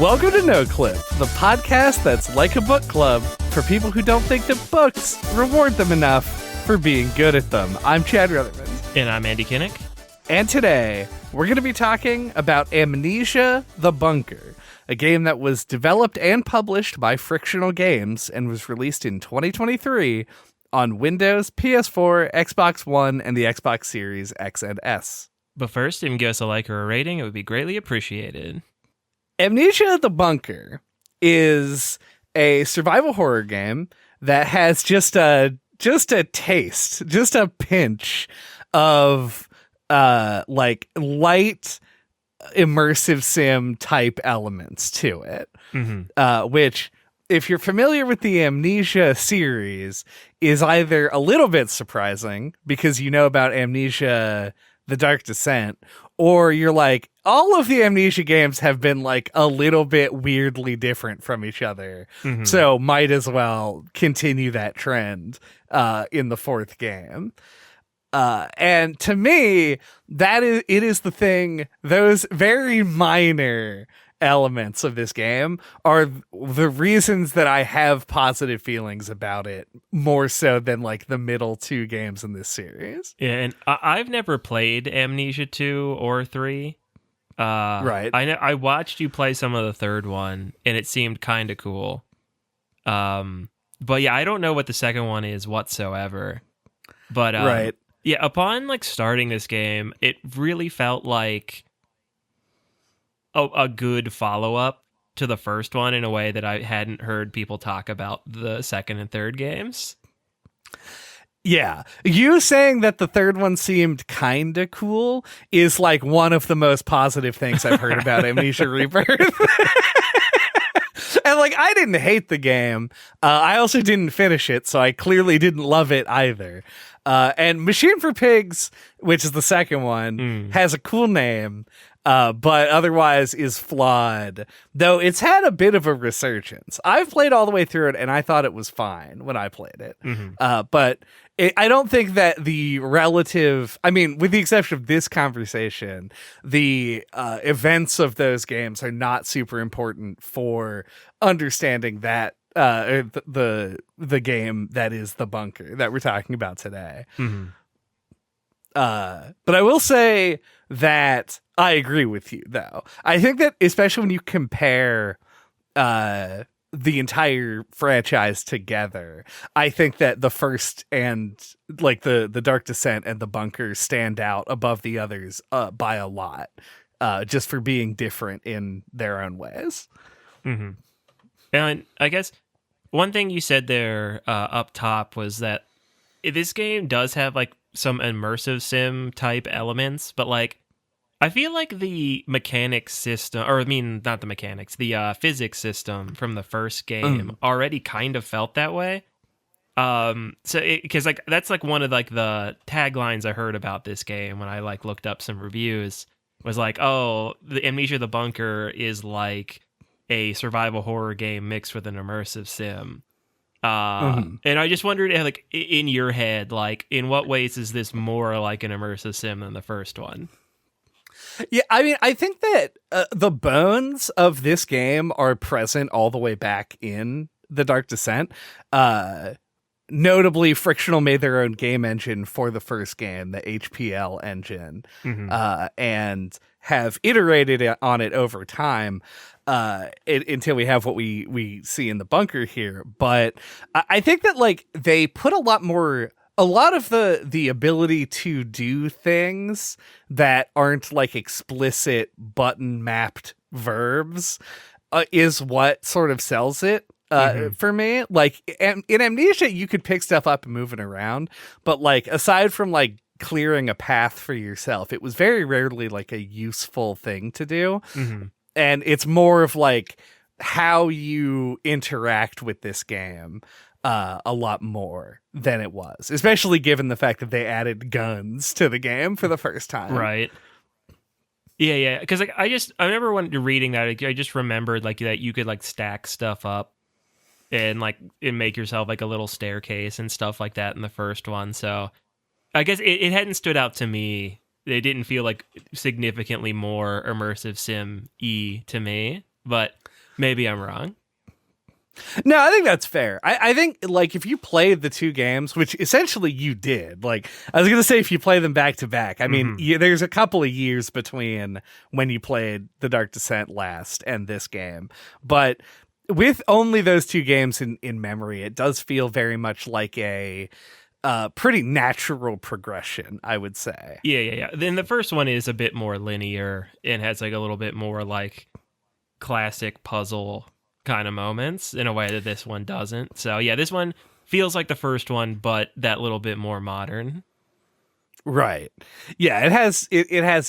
Welcome to No Clip, the podcast that's like a book club for people who don't think that books reward them enough for being good at them. I'm Chad Rutherman. And I'm Andy Kinnick. And today, we're going to be talking about Amnesia: The Bunker, a game that was developed and published by Frictional Games and was released in 2023 on Windows, PS4, Xbox One, and the Xbox Series X and S. But first, if you can give us a like or a rating, it would be greatly appreciated. Amnesia: The Bunker is a survival horror game that has just a taste, just a pinch of like light immersive sim type elements to it. Which, if you're familiar with the Amnesia series, is either a little bit surprising because you know about Amnesia: The Dark Descent, or you're like, all of the Amnesia games have been like a little bit weirdly different from each other. So might as well continue that trend in the fourth game. And to me, it is the thing, those very minor elements of this game are the reasons that I have positive feelings about it, more so than like the middle two games in this series. Yeah, and I've never played Amnesia 2 or 3. Right. I watched you play some of the third one, and it seemed kind of cool. But yeah, I don't know what the second one is whatsoever. But right. Yeah, upon like starting this game, it really felt like a good follow-up to the first one in a way that I hadn't heard people talk about the second and third games. Yeah. You saying that the third one seemed kind of cool is like one of the most positive things I've heard about Amnesia Rebirth. And like, I didn't hate the game. I also didn't finish it, so I clearly didn't love it either. And Machine for Pigs, which is the second one, has a cool name, but otherwise is flawed, though it's had a bit of a resurgence. I've played all the way through it, and I thought it was fine when I played it. But I don't think that the relative, I mean, with the exception of this conversation, the events of those games are not super important for understanding that the game that is The Bunker that we're talking about today. But I will say that I agree with you, though. I think that especially when you compare the entire franchise together, I think that the first and like the Dark Descent and The Bunker stand out above the others by a lot, just for being different in their own ways. And I guess one thing you said there up top was that this game does have like some immersive sim type elements, but like I feel like the mechanics system, or I mean, not the mechanics, the physics system from the first game already kind of felt that way. So because like that's like one of like the taglines I heard about this game when I like looked up some reviews was like, oh, the Amnesia: The Bunker is like a survival horror game mixed with an immersive sim. And I just wondered, like, in your head, like, in what ways is this more like an immersive sim than the first one? Yeah, I mean, I think that the bones of this game are present all the way back in The Dark Descent. Notably, Frictional made their own game engine for the first game, the HPL engine, and have iterated on it over time until we have what we see in The Bunker here. But I think that like they put a lot of the ability to do things that aren't like explicit button mapped verbs is what sort of sells it. For me, like in Amnesia, you could pick stuff up and move it around, but like aside from like clearing a path for yourself, it was very rarely like a useful thing to do. And it's more of like how you interact with this game a lot more than it was, especially given the fact that they added guns to the game for the first time. Right. Yeah. Because like I remember when reading that, I just remembered like that you could like stack stuff up and like make yourself like a little staircase and stuff like that in the first one. So I guess it hadn't stood out to me. It didn't feel like significantly more immersive sim-y to me, but Maybe I'm wrong. No, I think that's fair. I think, like, if you played the two games, which essentially you did, like, I was going to say if you play them back to back, I mean, there's a couple of years between when you played The Dark Descent last and this game. But with only those two games in memory, it does feel very much like a pretty natural progression, I would say. Yeah. Then the first one is a bit more linear and has like a little bit more like classic puzzle kind of moments in a way that this one doesn't. So yeah, this one feels like the first one, but that little bit more modern. Right. Yeah, it has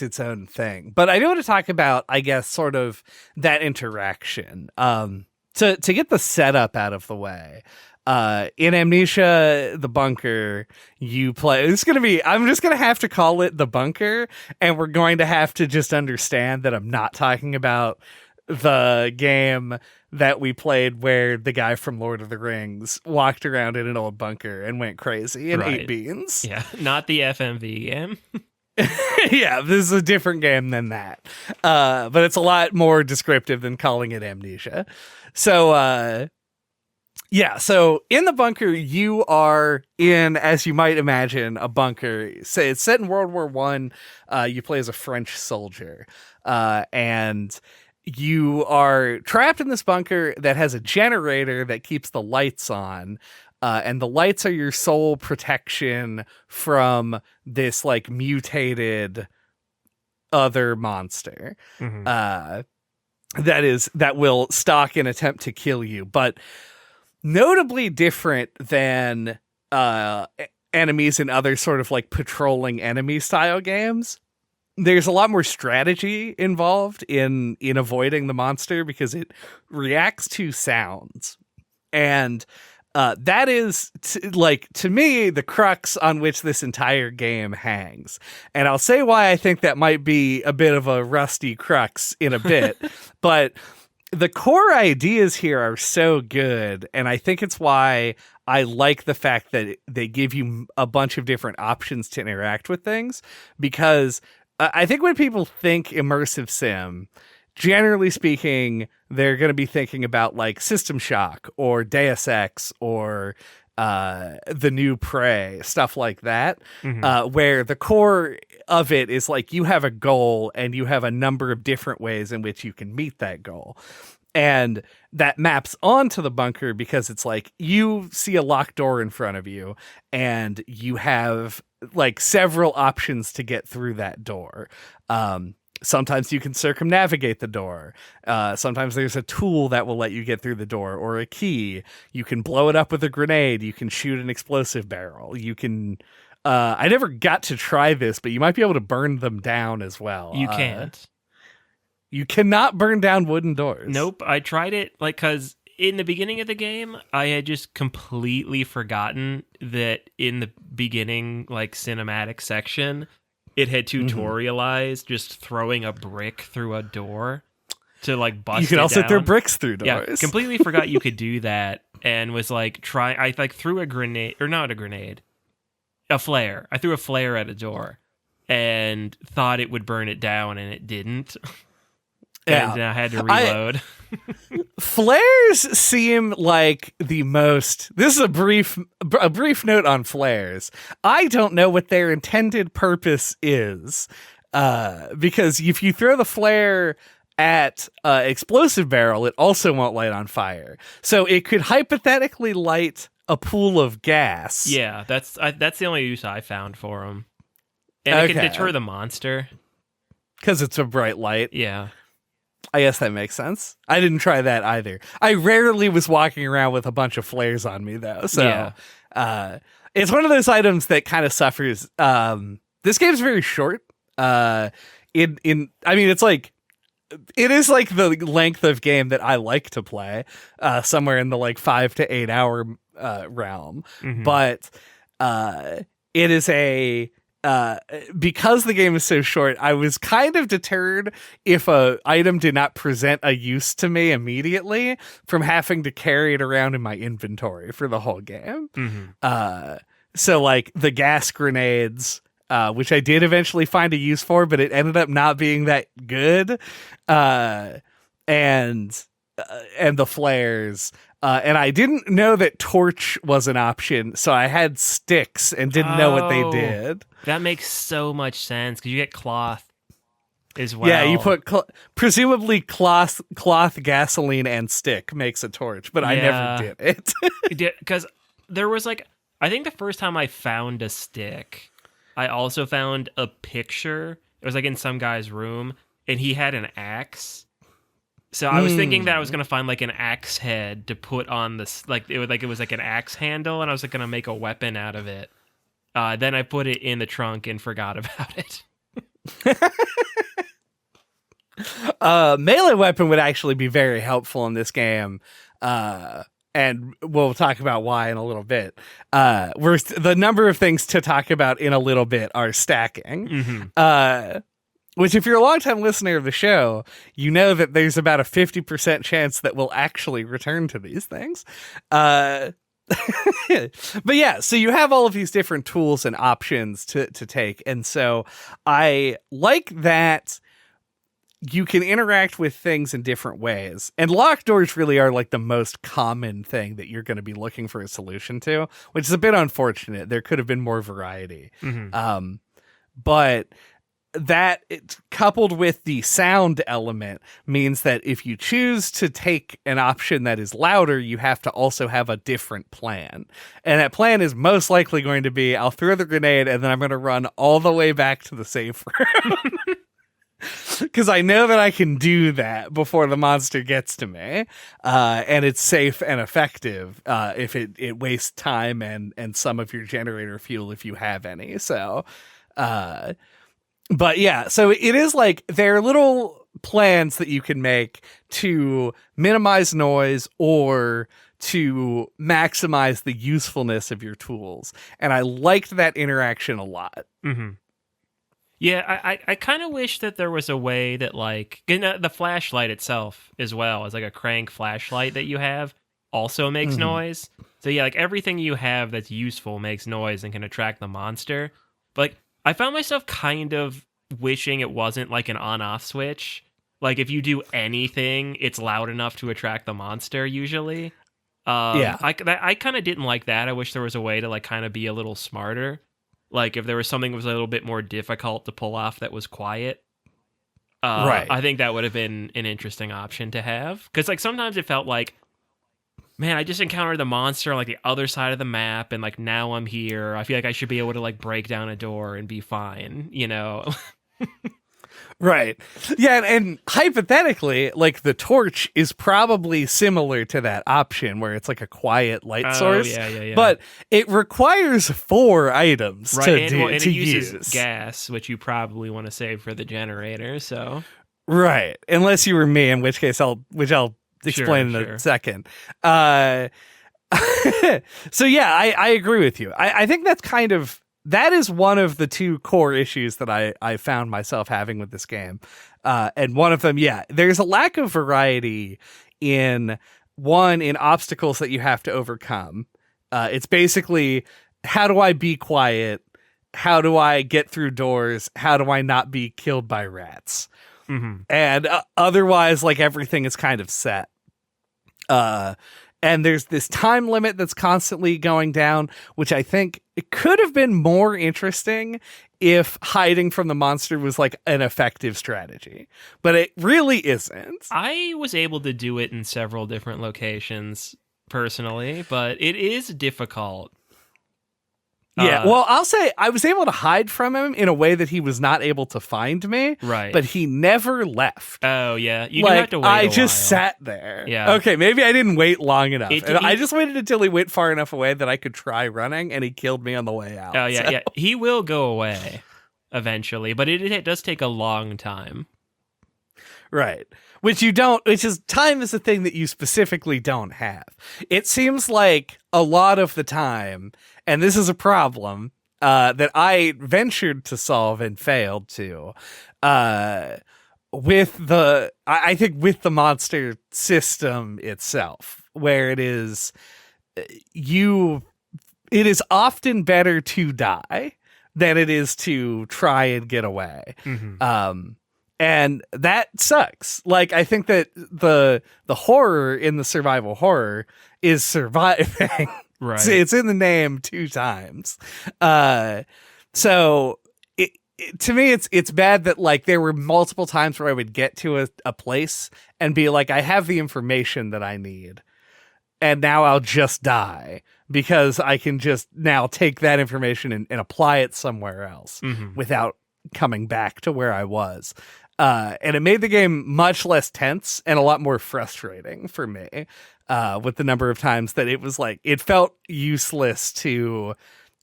its own thing. But I do want to talk about, I guess, sort of that interaction. To get the setup out of the way. In Amnesia, the bunker, you play. I'm just gonna have to call it the bunker, and we're going to have to just understand that I'm not talking about the game that we played where the guy from Lord of the Rings walked around in an old bunker and went crazy and ate beans. Yeah, not the FMV game. Yeah, this is a different game than that. But it's a lot more descriptive than calling it Amnesia. So, so in the bunker, you are in, as you might imagine, a bunker. Say it's set in World War One. You play as a French soldier, and you are trapped in this bunker that has a generator that keeps the lights on. And the lights are your sole protection from this like mutated other monster that will stalk and attempt to kill you. But notably different than enemies in other sort of like patrolling enemy style games. There's a lot more strategy involved in avoiding the monster because it reacts to sounds. And that is, to me, the crux on which this entire game hangs. And I'll say why I think that might be a bit of a rusty crux in a bit. But the core ideas here are so good, and I think it's why I like the fact that they give you a bunch of different options to interact with things, because I think when people think immersive sim, generally speaking, they're going to be thinking about like System Shock or Deus Ex or the new Prey, stuff like that, where the core of it is like you have a goal and you have a number of different ways in which you can meet that goal. And that maps onto the bunker because it's like you see a locked door in front of you and you have like several options to get through that door. Sometimes you can circumnavigate the door. Sometimes there's a tool that will let you get through the door, or a key. You can blow it up with a grenade. You can shoot an explosive barrel. You can... I never got to try this, but you might be able to burn them down as well. You can't. You cannot burn down wooden doors. Nope. I tried it, like, because in the beginning of the game, I had just completely forgotten that in the beginning, like, cinematic section, it had tutorialized just throwing a brick through a door to, like, bust it down. You can also throw bricks through doors. Yeah, completely forgot you could do that, and was, like, I, like, threw a grenade, or not a grenade, a flare. I threw a flare at a door, and thought it would burn it down, and it didn't. And I had to reload. Flares seem like the most... This is a brief note on flares. I don't know what their intended purpose is. Because if you throw the flare at explosive barrel, it also won't light on fire. So it could hypothetically light a pool of gas. Yeah, that's the only use I found for them. And it can deter the monster. Because it's a bright light. Yeah. I guess that makes sense. I didn't try that either. I rarely was walking around with a bunch of flares on me, though. So it's one of those items that kind of suffers. This game's very short. I mean, it's like, it is like the length of game that I like to play, somewhere in the like 5 to 8 hour realm. But it is because the game is so short, I was kind of deterred if a item did not present a use to me immediately from having to carry it around in my inventory for the whole game. So like the gas grenades, which I did eventually find a use for, but it ended up not being that good. And and the flares. And I didn't know that torch was an option, so I had sticks and didn't know what they did. That makes so much sense because you get cloth as well. Yeah, you put presumably cloth, gasoline, and stick makes a torch, but I never did it. Because there was like, I think the first time I found a stick, I also found a picture. It was like in some guy's room, and he had an axe. So I was thinking that I was gonna find like an axe head to put on this, it was like an axe handle, and I was like gonna make a weapon out of it. Then I put it in the trunk and forgot about it. Melee weapon would actually be very helpful in this game, and we'll talk about why in a little bit. The number of things to talk about in a little bit are stacking. Mm-hmm. Which, if you're a longtime listener of the show, you know that there's about a 50% chance that we'll actually return to these things. But yeah, so you have all of these different tools and options to take. And so I like that you can interact with things in different ways. And locked doors really are like the most common thing that you're going to be looking for a solution to, which is a bit unfortunate. There could have been more variety. Mm-hmm. But that coupled with the sound element means that if you choose to take an option that is louder, you have to also have a different plan. And that plan is most likely going to be, I'll throw the grenade and then I'm going to run all the way back to the safe room. Because I know that I can do that before the monster gets to me. And it's safe and effective if it wastes time and some of your generator fuel if you have any. So, but yeah, so it is like there are little plans that you can make to minimize noise or to maximize the usefulness of your tools. And I liked that interaction a lot. Mm-hmm. Yeah, I kind of wish that there was a way that the flashlight itself as well as like a crank flashlight that you have also makes noise. So yeah, like everything you have that's useful makes noise and can attract the monster. But I found myself kind of wishing it wasn't like an on-off switch. Like if you do anything, it's loud enough to attract the monster usually. Yeah. I kind of didn't like that. I wish there was a way to like kind of be a little smarter. Like if there was something that was a little bit more difficult to pull off that was quiet. Right. I think that would have been an interesting option to have. Because like sometimes it felt like, man, I just encountered the monster on like the other side of the map, and like now I'm here. I feel like I should be able to like break down a door and be fine, you know? Right. Yeah, and hypothetically, like the torch is probably similar to that option where it's like a quiet light source. Yeah. But it requires 4 items to it uses use gas, which you probably want to save for the generator. So right, unless you were me, in which case I'll explain in a second. So yeah, I agree with you. I think that is one of the 2 core issues that I found myself having with this game. And one of them, there's a lack of variety in obstacles that you have to overcome. It's basically, how do I be quiet? How do I get through doors? How do I not be killed by rats? Mm-hmm. And otherwise, like everything is kind of set. And there's this time limit that's constantly going down, which I think it could have been more interesting if hiding from the monster was like an effective strategy. But it really isn't. I was able to do it in several different locations personally, but it is difficult. Yeah, well, I'll say I was able to hide from him in a way that he was not able to find me. Right. But he never left. Oh, yeah. You do have to wait I a just while. sat there. Yeah. Okay, maybe I didn't wait long enough. I just waited until he went far enough away that I could try running, and he killed me on the way out. Oh, yeah, yeah. He will go away eventually, but it does take a long time. Right. Time is a thing that you specifically don't have. It seems like a lot of the time, and this is a problem that I ventured to solve and failed to, with the monster system itself, where it is often better to die than it is to try and get away. Mm-hmm. And that sucks. Like, I think that the horror in the survival horror is surviving. Right. It's in the name 2 times. So to me, it's bad that like there were multiple times where I would get to a place and be like, I have the information that I need, and now I'll just die because I can just now take that information and apply it somewhere else without coming back to where I was. And it made the game much less tense and a lot more frustrating for me, with the number of times that it was like, it felt useless to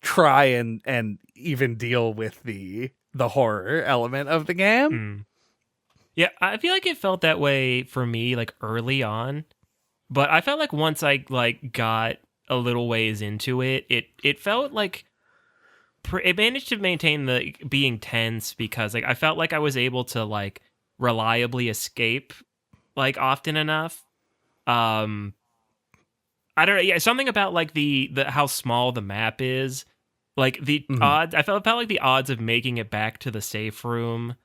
try and even deal with the horror element of the game. Yeah, I feel like it felt that way for me, like early on, but I felt like once I like got a little ways into it, it felt like it managed to maintain the being tense because like I felt like I was able to like reliably escape like often enough. I don't know, yeah, something about like the how small the map is, like the odds. I felt like the odds of making it back to the safe room,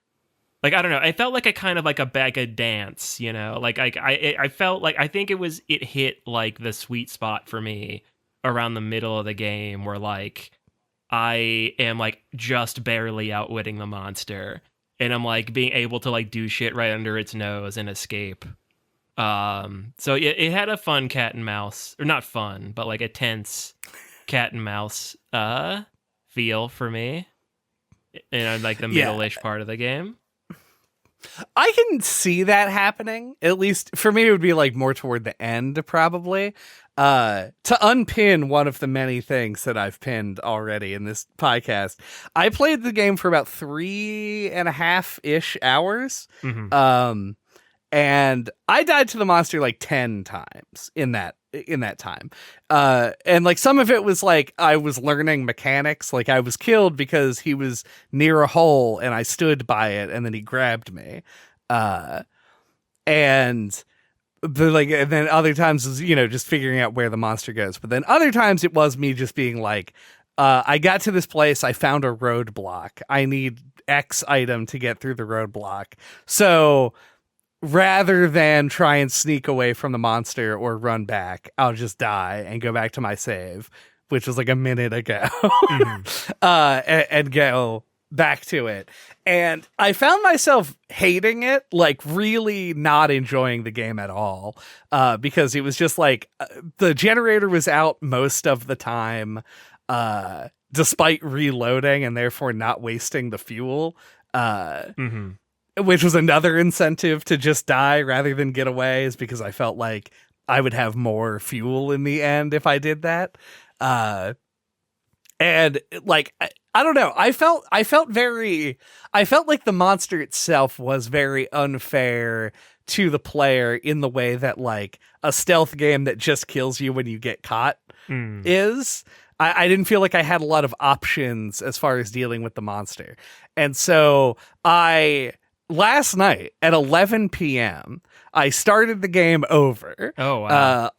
like I don't know, it felt like a kind of like a bag of dance, you know, like I felt like I think it hit like the sweet spot for me around the middle of the game where like I am like just barely outwitting the monster and I'm like being able to like do shit right under its nose and escape. So it had a fun cat and mouse, or not fun, but like a tense cat and mouse feel for me in like the middle-ish part of the game. I can see that happening. At least for me, it would be like more toward the end, probably. To unpin one of the many things that I've pinned already in this podcast, I played the game for about 3.5-ish hours. And I died to the monster like 10 times in that time. And like some of it was like I was learning mechanics, like I was killed because he was near a hole and I stood by it and then he grabbed me. And then other times was, you know, just figuring out where the monster goes. But then other times it was me just being like, I got to this place, I found a roadblock. I need X item to get through the roadblock. So rather than try and sneak away from the monster or run back, I'll just die and go back to my save, which was like a minute ago, and go back to it. And I found myself hating it, like really not enjoying the game at all, because it was just like the generator was out most of the time, despite reloading and therefore not wasting the fuel. Which was another incentive to just die rather than get away, is because I felt like I would have more fuel in the end if I did that. And like, I don't know. I felt like the monster itself was very unfair to the player in the way that like a stealth game that just kills you when you get caught is. I didn't feel like I had a lot of options as far as dealing with the monster. And so last night at 11 p.m., I started the game over. Oh, wow.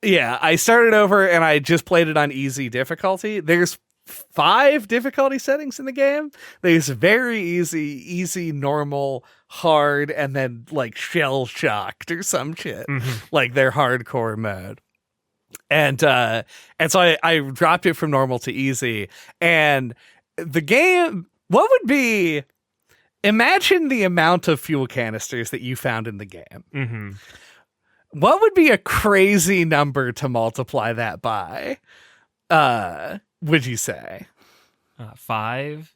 Yeah, I started over and I just played it on easy difficulty. There's 5 difficulty settings in the game. There's very easy, normal, hard, and then like shell shocked or some shit, like their hardcore mode. And so I dropped it from normal to easy. And the game, what would be... Imagine the amount of fuel canisters that you found in the game. What would be a crazy number to multiply that by? Would you say 5?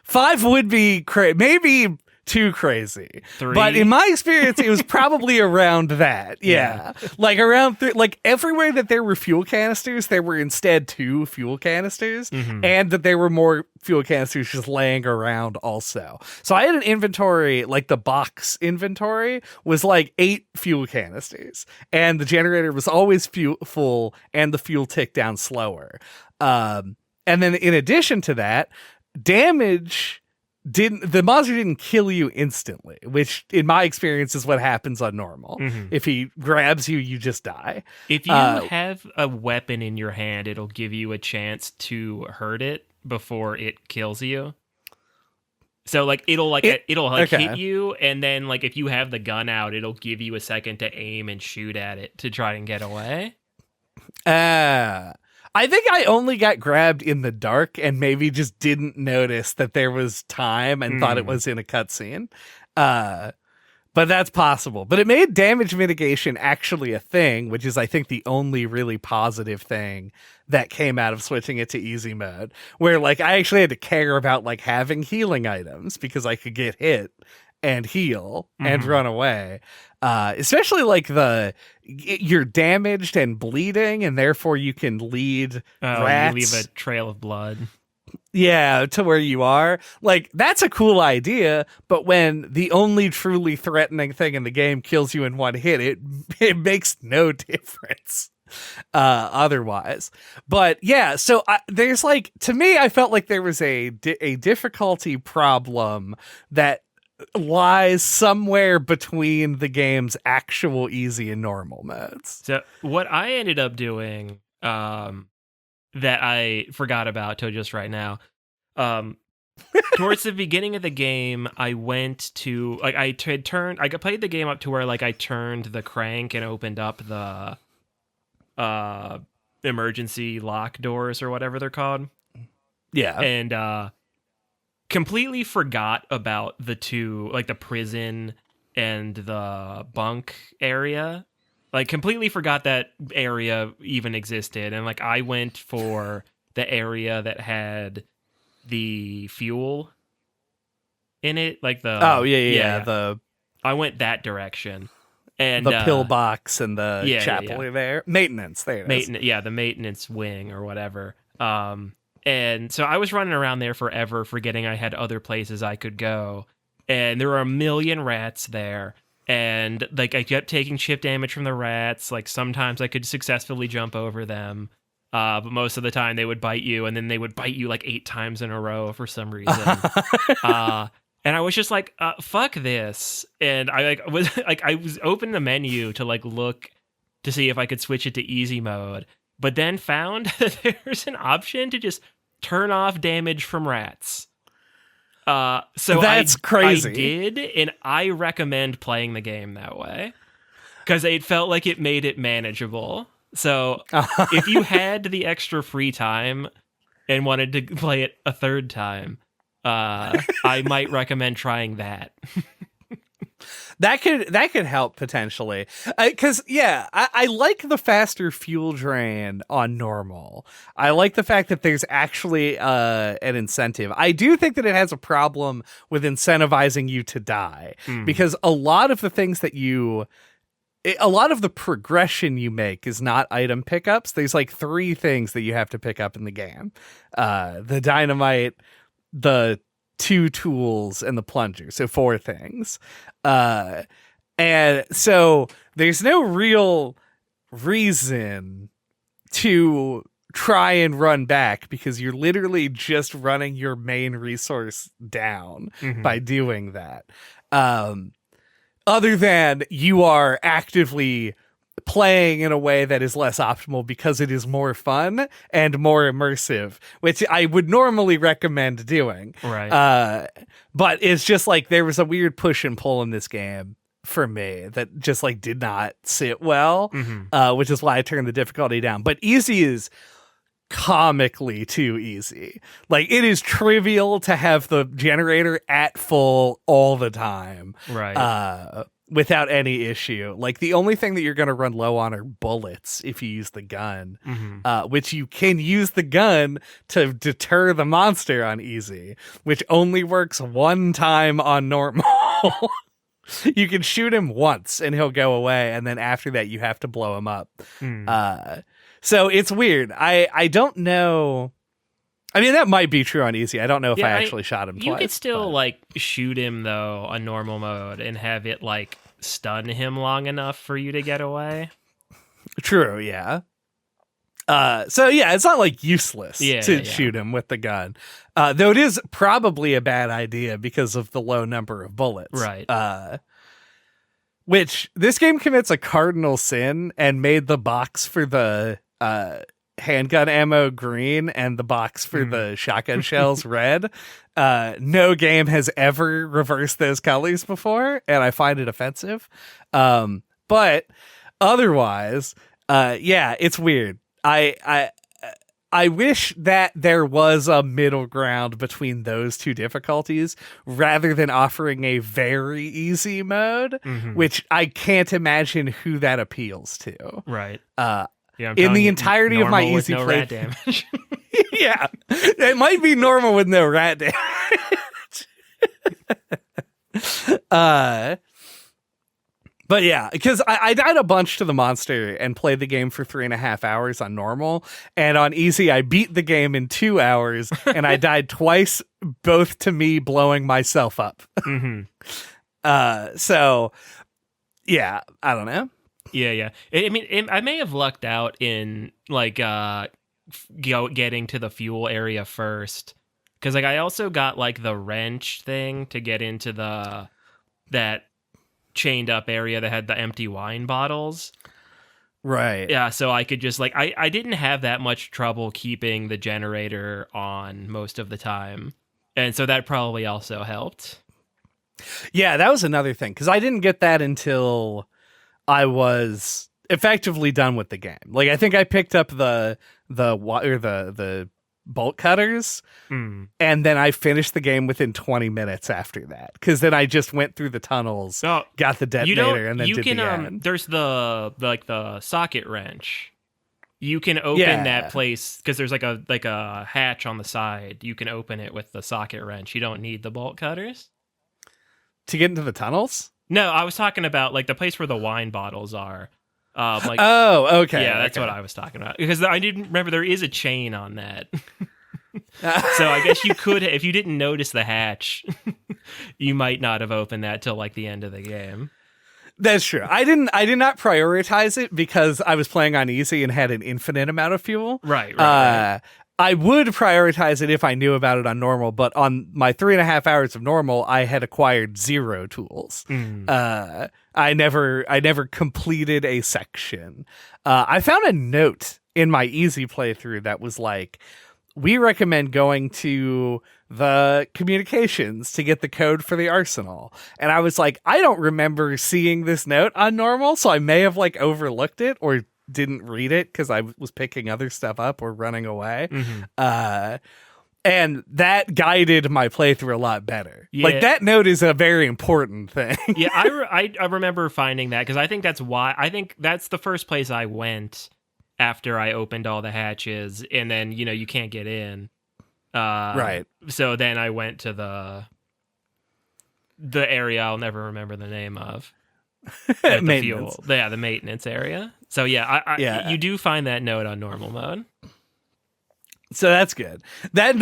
5 would be maybe too crazy. 3? But in my experience, it was probably around that. Yeah. Like around, like everywhere that there were fuel canisters, there were instead 2 fuel canisters, and that there were more fuel canisters just laying around also. So I had an inventory, like the box inventory was like 8 fuel canisters, and the generator was always full and the fuel ticked down slower. And then in addition to that, the monster didn't kill you instantly, which in my experience is what happens on normal. If he grabs you, you just die. If you have a weapon in your hand, it'll give you a chance to hurt it before it kills you. So like it'll okay. hit you, and then like if you have the gun out, it'll give you a second to aim and shoot at it to try and get away. I think I only got grabbed in the dark and maybe just didn't notice that there was time and thought it was in a cutscene. But that's possible. But it made damage mitigation actually a thing, which is, I think, the only really positive thing that came out of switching it to easy mode, where like I actually had to care about like having healing items because I could get hit and heal and run away. Especially like you're damaged and bleeding, and therefore you can lead rats. You leave a trail of blood. Yeah, to where you are. Like, that's a cool idea, but when the only truly threatening thing in the game kills you in one hit, it makes no difference otherwise. But yeah, so there's like, to me, I felt like there was a difficulty problem that lies somewhere between the game's actual easy and normal modes. So what I ended up doing, that I forgot about till just right now. Towards the beginning of the game, I went to like I played the game up to where like I turned the crank and opened up the emergency lock doors or whatever they're called. Yeah. And completely forgot about the two, like the prison and the bunk area. Like, completely forgot that area even existed. And, like, I went for the area that had the fuel in it. Like, the... Oh, yeah. I went that direction. And the pillbox and the chapel there. Maintenance, there it is. The maintenance wing or whatever. And so I was running around there forever, forgetting I had other places I could go. And there were a million rats there. And like I kept taking chip damage from the rats. Like sometimes I could successfully jump over them, but most of the time they would bite you, and then they would bite you like 8 times in a row for some reason. And I was just like, "Fuck this!" And I was opening the menu to like look to see if I could switch it to easy mode, but then found that there's an option to just turn off damage from rats. So that's crazy. I did, and I recommend playing the game that way because it felt like it made it manageable. So if you had the extra free time and wanted to play it a third time, I might recommend trying that. That could help potentially, because I like the faster fuel drain on normal. I like the fact that there's actually an incentive. I do think that it has a problem with incentivizing you to die, because a lot of the things that a lot of the progression you make is not item pickups. There's like 3 things that you have to pick up in the game: the dynamite, the 2 tools, and the plunger. So 4 things. And so there's no real reason to try and run back because you're literally just running your main resource down by doing that. Other than you are actively playing in a way that is less optimal because it is more fun and more immersive, which I would normally recommend doing. Right. But it's just like there was a weird push and pull in this game for me that just like did not sit well, which is why I turned the difficulty down. But easy is comically too easy. Like, it is trivial to have the generator at full all the time. Right. Without any issue. Like, the only thing that you're going to run low on are bullets if you use the gun, which you can use the gun to deter the monster on easy, which only works one time on normal. You can shoot him once and he'll go away, and then after that you have to blow him up. So it's weird. I don't know. I mean, that might be true on easy. I don't know if I actually shot him twice. You could still like shoot him though on normal mode and have it like stun him long enough for you to get away. True, yeah. So yeah, it's not like useless to shoot him with the gun. Though it is probably a bad idea because of the low number of bullets. Right. Which this game commits a cardinal sin and made the box for the handgun ammo green and the box for the shotgun shells red. No game has ever reversed those colors before, and I find it offensive. But otherwise, yeah, it's weird. I wish that there was a middle ground between those two difficulties rather than offering a very easy mode, which I can't imagine who that appeals to. Right. Yeah, in the entirety of my easy no play rat damage. yeah, it might be normal with no rat damage. But yeah, because I died a bunch to the monster and played the game for 3.5 hours on normal, and on easy I beat the game in 2 hours, and I died twice, both to me blowing myself up. So yeah, I don't know. Yeah. I mean, I may have lucked out in like getting to the fuel area first, because like I also got like the wrench thing to get into that chained up area that had the empty wine bottles. Right. Yeah, so I could just like I didn't have that much trouble keeping the generator on most of the time. And so that probably also helped. Yeah, that was another thing, because I didn't get that until I was effectively done with the game. Like I think I picked up the bolt cutters, and then I finished the game within 20 minutes after that, because then I just went through the tunnels, got the detonator, and then did the end. There's the socket wrench. You can open that place because there's like a hatch on the side. You can open it with the socket wrench. You don't need the bolt cutters to get into the tunnels. No, I was talking about like the place where the wine bottles are. Oh, okay. Yeah, that's what I was talking about. Because I didn't remember there is a chain on that. So I guess you could, if you didn't notice the hatch, you might not have opened that till like the end of the game. That's true. I did not prioritize it because I was playing on easy and had an infinite amount of fuel. Right. I would prioritize it if I knew about it on normal, but on my 3.5 hours of normal, I had acquired 0 tools. I never completed a section. I found a note in my easy playthrough that was like, we recommend going to the communications to get the code for the arsenal. And I was like, I don't remember seeing this note on normal, so I may have like overlooked it or didn't read it because I was picking other stuff up or running away. And that guided my playthrough a lot better. Yeah. Like that note is a very important thing. Yeah, I remember finding that because I think that's the first place I went after I opened all the hatches, and then you can't get in. Right. So then I went to the area I'll never remember the name of. The maintenance. Fuel. Yeah, the maintenance area. So yeah, you do find that note on normal mode. So that's good. That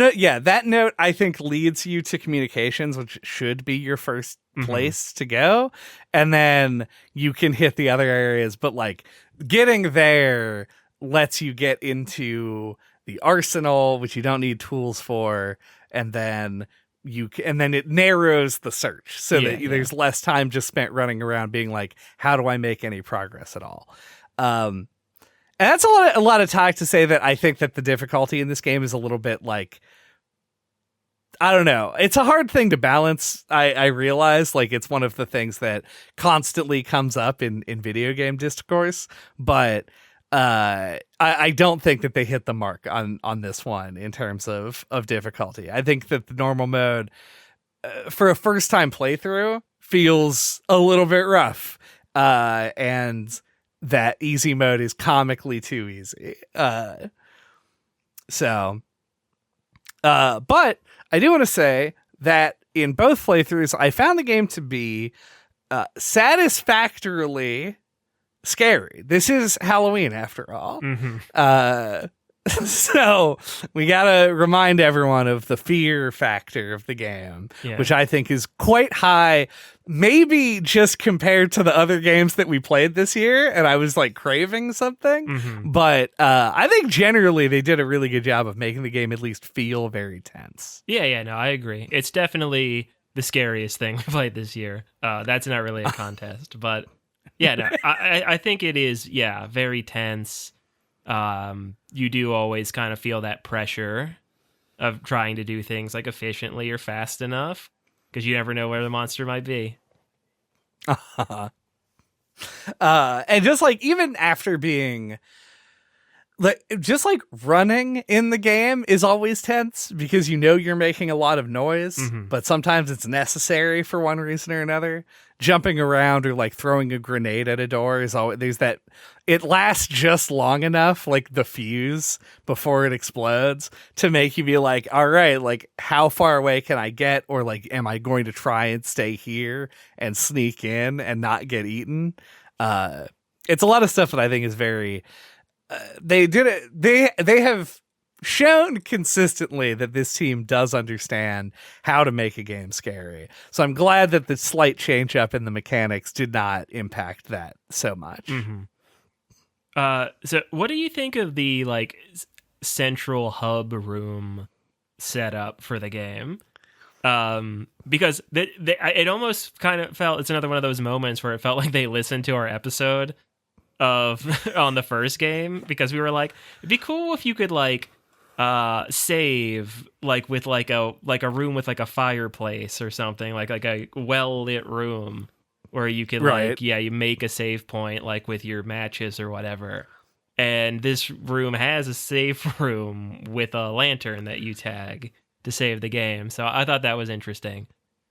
note I think leads you to communications, which should be your first place to go, and then you can hit the other areas. But like getting there lets you get into the arsenal, which you don't need tools for, and then it narrows the search so that there's less time just spent running around being like, how do I make any progress at all? And that's a lot of talk to say that I think that the difficulty in this game is a little bit like, I don't know. It's a hard thing to balance. I realize like it's one of the things that constantly comes up in video game discourse, but I don't think that they hit the mark on this one in terms of difficulty. I think that the normal mode for a first time playthrough feels a little bit rough, and that easy mode is comically too easy. But I do want to say that in both playthroughs, I found the game to be satisfactorily scary. This is Halloween after all. So we gotta remind everyone of the fear factor of the game, which I think is quite high, maybe just compared to the other games that we played this year, and I was like craving something. But I think generally they did a really good job of making the game at least feel very tense. No, I agree. It's definitely the scariest thing we played this year. That's not really a contest, but yeah, no, I think it is, very tense. You do always kind of feel that pressure of trying to do things like efficiently or fast enough because you never know where the monster might be. And just like even after being like just like running in the game is always tense because you know you're making a lot of noise, but sometimes it's necessary for one reason or another. Jumping around or like throwing a grenade at a door is always there's that it lasts just long enough, like the fuse before it explodes, to make you be like, all right, like how far away can I get? Or like, am I going to try and stay here and sneak in and not get eaten? It's a lot of stuff that I think is very they did it. They have shown consistently that this team does understand how to make a game scary. So I'm glad that the slight change up in the mechanics did not impact that so much. So what do you think of the like central hub room setup for the game? Because it almost kind of felt, it's another one of those moments where it felt like they listened to our episode of on the first game, because we were like, it'd be cool if you could like save like with like a room with like a fireplace or something, like a well lit room where you could like you make a save point like with your matches or whatever. And this room has a save room with a lantern that you tag to save the game. So I thought that was interesting.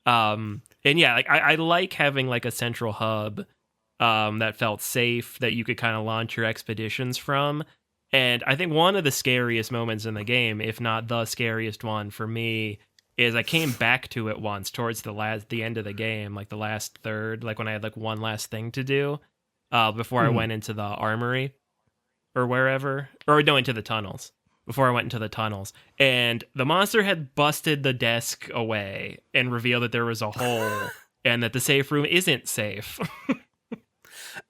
And yeah, like I like having like a central hub that felt safe, that you could kind of launch your expeditions from. And I think one of the scariest moments in the game, if not the scariest one for me, is I came back to it once towards the end of the game, like the last third, like when I had like one last thing to do before I went into the armory or wherever, or no, into the tunnels. Before I went into the tunnels, and the monster had busted the desk away and revealed that there was a hole and that the safe room isn't safe.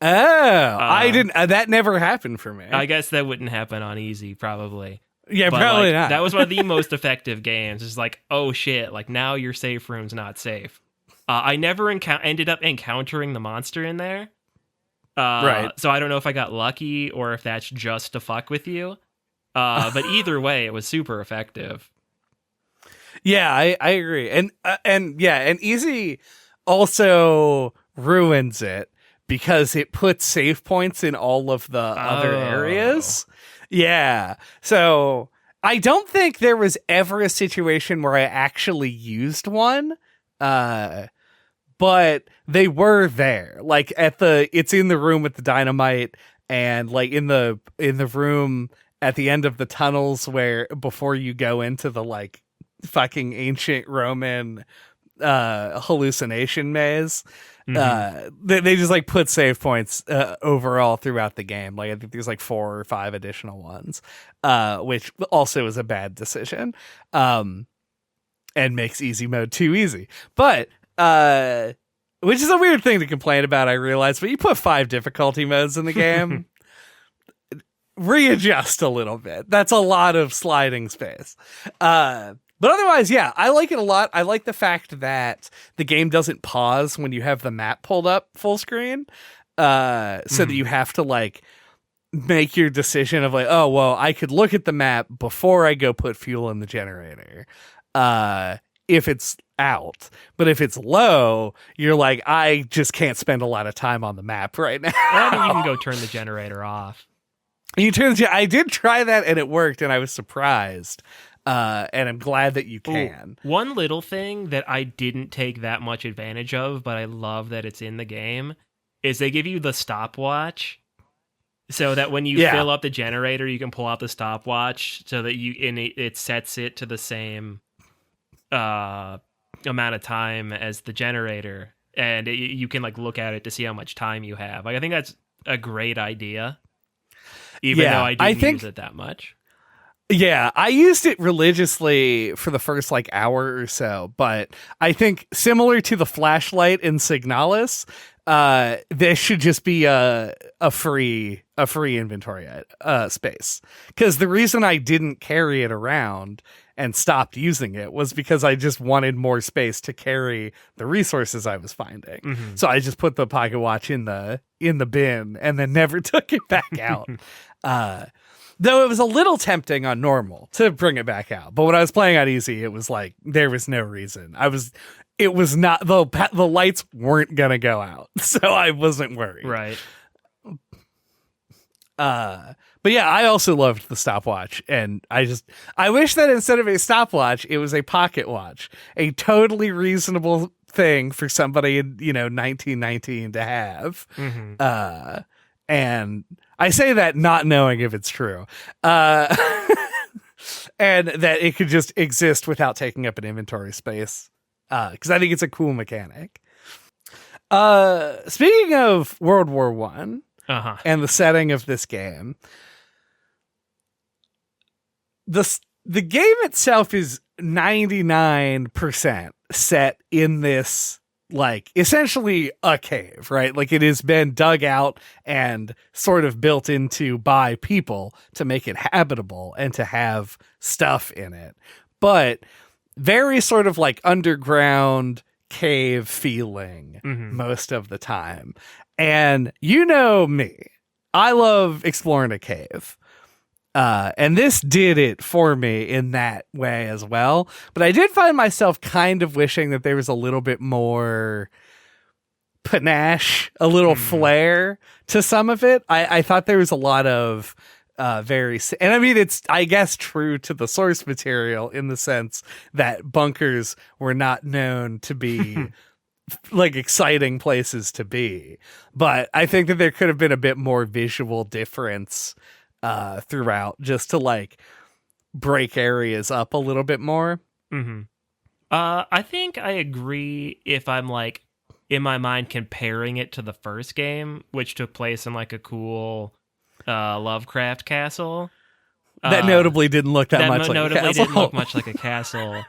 I didn't. That never happened for me. I guess that wouldn't happen on easy, probably. Yeah, but probably like, not. That was one of the most effective games. It's like, oh shit, like now your safe room's not safe. I never ended up encountering the monster in there. Right. So I don't know if I got lucky or if that's just to fuck with you. But either way, it was super effective. Yeah, I agree. And Easy also ruins it because it puts save points in all of the other areas. Yeah. So I don't think there was ever a situation where I actually used one. But they were there. Like it's in the room with the dynamite, and like in the room at the end of the tunnels where before you go into the like fucking ancient Roman hallucination maze. They just like put save points overall throughout the game. Like I think there's like 4 or 5 additional ones, which also is a bad decision, and makes easy mode too easy. But which is a weird thing to complain about, I realize, but you put 5 difficulty modes in the game. Readjust a little bit. That's a lot of sliding space. But otherwise, yeah, I like it a lot. I like the fact that the game doesn't pause when you have the map pulled up full screen. So that you have to like make your decision of like, oh, well, I could look at the map before I go put fuel in the generator. If it's out, but if it's low, you're like, I just can't spend a lot of time on the map right now. I mean, you can go turn the generator off. I did try that and it worked, and I was surprised. And I'm glad that you can. Ooh, one little thing that I didn't take that much advantage of, but I love that it's in the game, is they give you the stopwatch, so that when you fill up the generator, you can pull out the stopwatch, so that it sets it to the same amount of time as the generator, and you can like look at it to see how much time you have. Like I think that's a great idea, even though I didn't use it that much. Yeah, I used it religiously for the first like hour or so, but I think similar to the flashlight in Signalis, this should just be a free inventory space. Because the reason I didn't carry it around and stopped using it was because I just wanted more space to carry the resources I was finding. So I just put the pocket watch in the bin and then never took it back out. Though it was a little tempting on normal to bring it back out. But when I was playing on easy, it was like, there was no reason. It was not, the lights weren't going to go out. So I wasn't worried. Right. But yeah, I also loved the stopwatch. And I wish that instead of a stopwatch, it was a pocket watch. A totally reasonable thing for somebody in, 1919 to have. Mm-hmm. And I say that not knowing if it's true. And that it could just exist without taking up an inventory space. Because I think it's a cool mechanic. Speaking of World War One and the setting of this game, the game itself is 99% set in this, like, essentially a cave, right? Like, it has been dug out and sort of built into by people to make it habitable and to have stuff in it. But very sort of like underground cave feeling most of the time. And you know me, I love exploring a cave. And this did it for me in that way as well. But I did find myself kind of wishing that there was a little bit more panache, a little flair to some of it. I thought there was a lot of and I mean, it's, I guess, true to the source material in the sense that bunkers were not known to be like exciting places to be. But I think that there could have been a bit more visual difference throughout, just to like break areas up a little bit more. I think I agree if I'm like in my mind comparing it to the first game, which took place in like a cool Lovecraft castle. That notably didn't look that much like a castle. Didn't look much like a castle.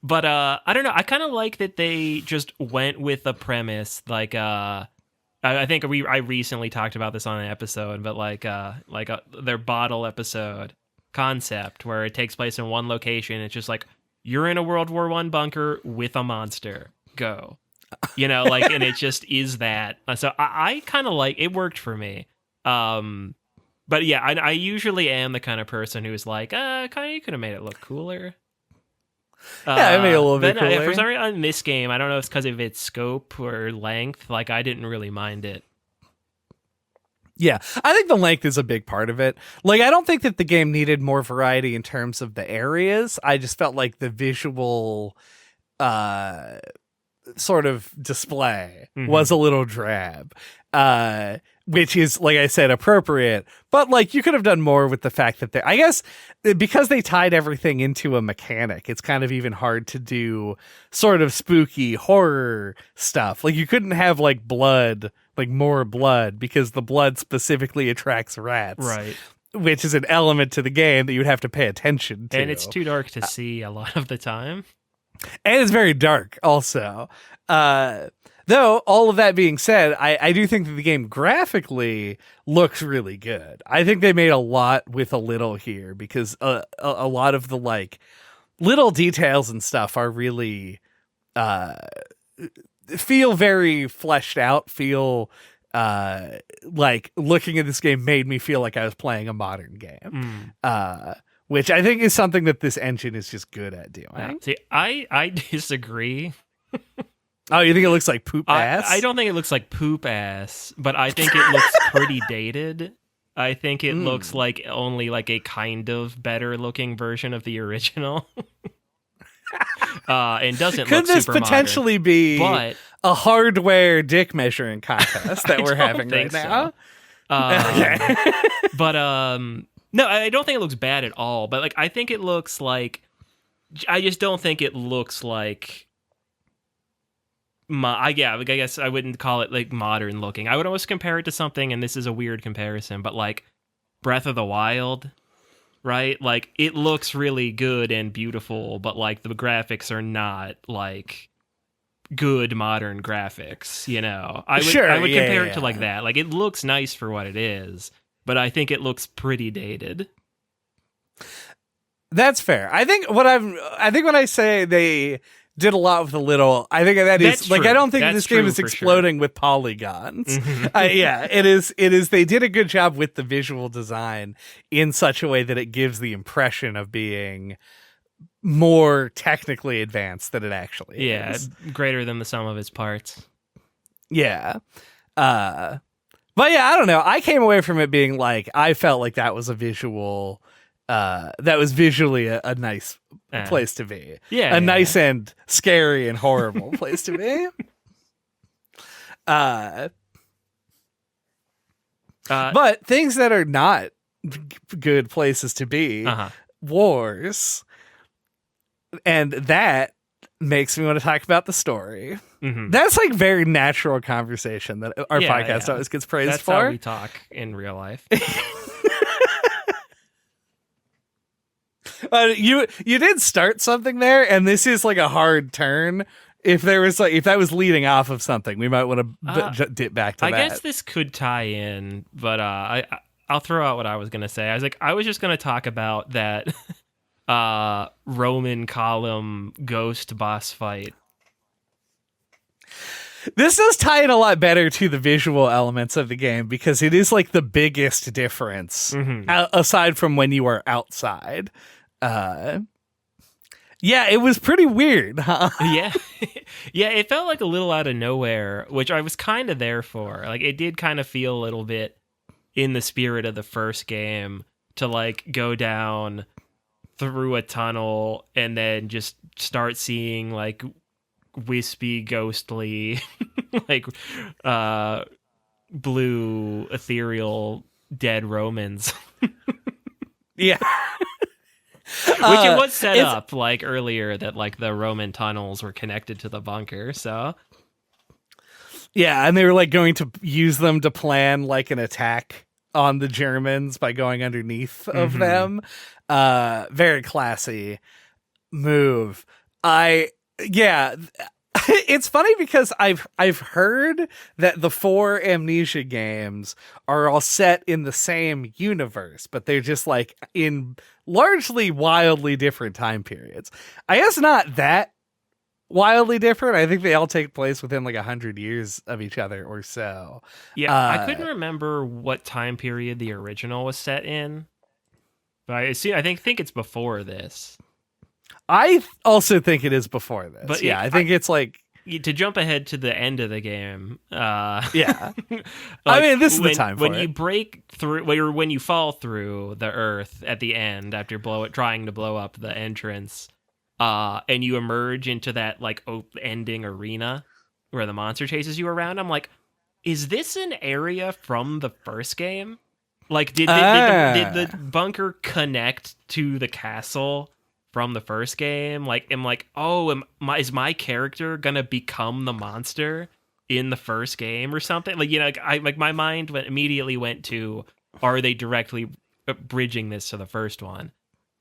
But I don't know. I kind of like that they just went with a premise like I think I recently talked about this on an episode, but like their bottle episode concept where it takes place in one location. It's just like, you're in a World War I bunker with a monster. Go. Like, and it just is that. So I kind of like, it worked for me. But yeah, I usually am the kind of person who's like, kind of, you could have made it look cooler. Yeah, I made it a little bit cooler. For some reason, on this game, I don't know if it's because of its scope or length, like, I didn't really mind it. Yeah, I think the length is a big part of it. Like, I don't think that the game needed more variety in terms of the areas. I just felt like the visual sort of display was a little drab, which is, like I said, appropriate. But like, you could have done more with the fact that I guess because they tied everything into a mechanic, it's kind of even hard to do sort of spooky horror stuff. Like, you couldn't have like blood, like more blood, because the blood specifically attracts rats, right? Which is an element to the game that you'd have to pay attention to. And it's too dark to see a lot of the time. And it's very dark also. Though, all of that being said, I do think that the game graphically looks really good. I think they made a lot with a little here, because a lot of the like little details and stuff are really feel very fleshed out, feel like looking at this game made me feel like I was playing a modern game. Which I think is something that this engine is just good at doing. See, I disagree. Oh, you think it looks like poop ass? I don't think it looks like poop ass, but I think it looks pretty dated. I think it looks like only like a kind of better looking version of the original. And doesn't look super modern. Could this potentially be a hardware dick measuring contest that we're having right now? Okay. But no, I don't think it looks bad at all. But like, I think it looks like, I just don't think it looks like I guess I wouldn't call it like modern looking. I would almost compare it to something, and this is a weird comparison, but like Breath of the Wild, right? Like, it looks really good and beautiful, but like the graphics are not like good modern graphics, I would compare it to like that. Like, it looks nice for what it is, but I think it looks pretty dated. That's fair. I think when I say did a lot with a little. I think that is That's like true. I don't think That's this game true is for exploding with polygons. Yeah, it is. It is. They did a good job with the visual design in such a way that it gives the impression of being more technically advanced than it actually is. Greater than the sum of its parts. Yeah. But yeah, I don't know. I came away from it being like, I felt like that was a visual, that was visually a nice place to be. Yeah. Nice and scary and horrible place to be. But things that are not good places to be, wars. And that makes me want to talk about the story. That's like very natural conversation that our podcast always gets praised That's for. How we talk in real life. You did start something there, and this is like a hard turn. If that was leading off of something, we might want to dip back to that. I guess this could tie in, but I'll throw out what I was gonna say. I was just gonna talk about that Roman column ghost boss fight. This does tie in a lot better to the visual elements of the game because it is like the biggest difference aside from when you are outside. Yeah, it was pretty weird, huh? Yeah. Yeah, it felt like a little out of nowhere, which I was kind of there for. Like, it did kind of feel a little bit in the spirit of the first game to like go down through a tunnel and then just start seeing like wispy, ghostly, like blue, ethereal, dead Romans. Yeah. Which it was set up like earlier that like the Roman tunnels were connected to the bunker, so yeah, and they were like going to use them to plan like an attack on the Germans by going underneath of them. Very classy move. It's funny because I've heard that the 4 Amnesia games are all set in the same universe, but they're just like in largely wildly different time periods. I guess not that wildly different. I think they all take place within like 100 years of each other or so. Yeah, I couldn't remember what time period the original was set in, but I think it's before this. I also think it is before this. But yeah, I think it's like to jump ahead to the end of the game. Yeah, like, I mean, this is the time for when it. you break through, when you fall through the earth at the end after trying to blow up the entrance, and you emerge into that like ending arena where the monster chases you around. I'm like, is this an area from the first game? Like, did the bunker connect to the castle from the first game? Like, I'm like, oh, is my character gonna become the monster in the first game or something? Like, you know, my mind immediately went to, are they directly bridging this to the first one?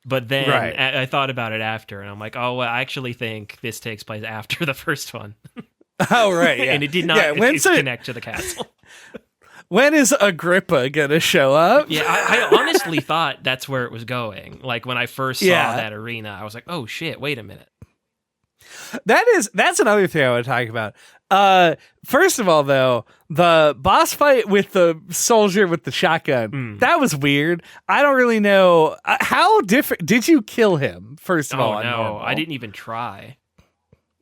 But then I thought about it after, and I'm like, oh, well, I actually think this takes place after the first one. Oh, right, yeah. And it did not connect to the castle. When is Agrippa gonna show up? Yeah, I honestly thought that's where it was going. Like, when I first saw that arena, I was like, oh shit, wait a minute. That's another thing I want to talk about. First of all, though, the boss fight with the soldier with the shotgun, that was weird. I don't really know how different. Did you kill him? First of all, no, I didn't even try.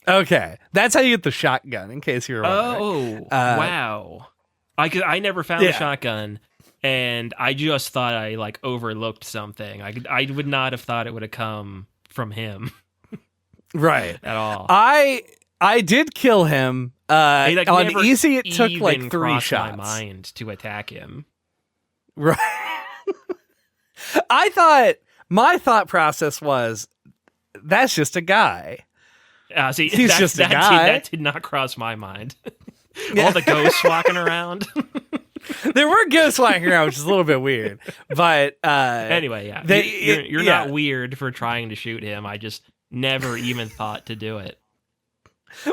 Okay, that's how you get the shotgun. In case you're wondering. Wow. I never found the shotgun, and I just thought I like overlooked something. I would not have thought it would have come from him, right? At all. I did kill him. On easy, it took like 3 shots. My mind to attack him. Right. My thought process was, that's just a guy. He's just a guy. That did not cross my mind. All the ghosts walking around. There were ghosts walking around, which is a little bit weird. But anyway, yeah. You're not weird for trying to shoot him. I just never even thought to do it.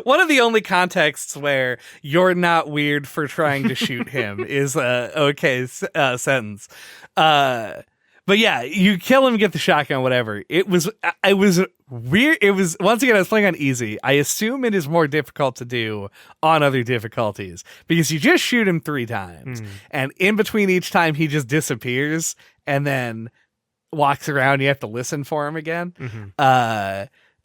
One of the only contexts where you're not weird for trying to shoot him is a okay sentence. But yeah, you kill him, get the shotgun, whatever. It was weird. It was, once again, I was playing on easy. I assume it is more difficult to do on other difficulties because you just shoot him 3 times, and in between each time he just disappears and then walks around. You have to listen for him again.